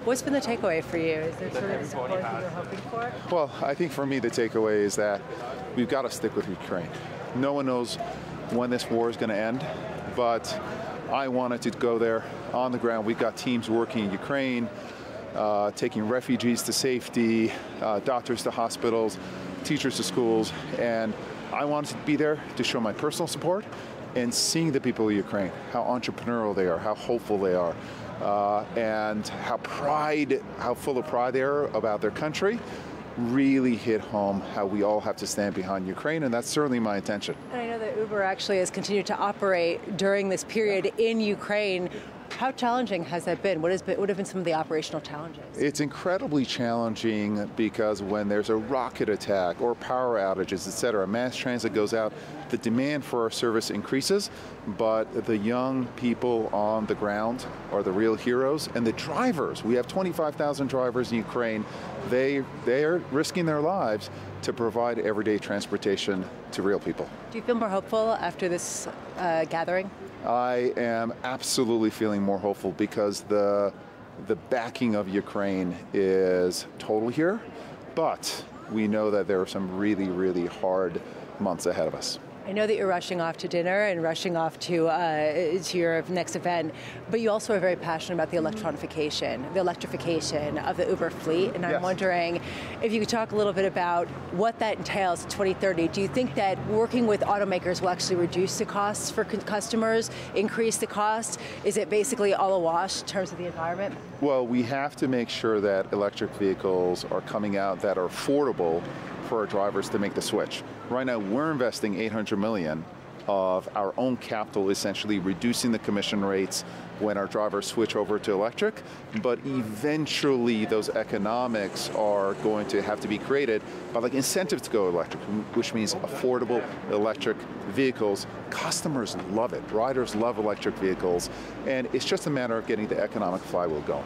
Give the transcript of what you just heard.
What's been the takeaway for you? Is there sort of the support that you're hoping for? Well, I think for me the takeaway is that we've got to stick with Ukraine. No one knows when this war is going to end, but I wanted to go there on the ground. We've got teams working in Ukraine, taking refugees to safety, doctors to hospitals, teachers to schools, and I wanted to be there to show my personal support and seeing the people of Ukraine, how entrepreneurial they are, how hopeful they are, and how full of pride they are about their country, really hit home how we all have to stand behind Ukraine, and that's certainly my intention. And I know that Uber actually has continued to operate during this period in Ukraine. How challenging has that been? What have been some of the operational challenges? It's incredibly challenging because when there's a rocket attack or power outages, et cetera, mass transit goes out, the demand for our service increases, but the young people on the ground are the real heroes, and the drivers, we have 25,000 drivers in Ukraine, they are risking their lives to provide everyday transportation to real people. Do you feel more hopeful after this gathering? I am absolutely feeling more hopeful because the backing of Ukraine is total here, but we know that there are some really, really hard months ahead of us. I know that you're rushing off to dinner and rushing off to your next event, but you also are very passionate about the electrification of the Uber fleet, and I'm wondering if you could talk a little bit about what that entails in 2030. Do you think that working with automakers will actually reduce the costs for customers, increase the cost? Is it basically all a wash in terms of the environment? Well, we have to make sure that electric vehicles are coming out that are affordable for our drivers to make the switch. Right now, we're investing $800 million of our own capital, essentially reducing the commission rates when our drivers switch over to electric, but eventually those economics are going to have to be created by like incentives to go electric, which means affordable electric vehicles. Customers love it, riders love electric vehicles, and it's just a matter of getting the economic flywheel going.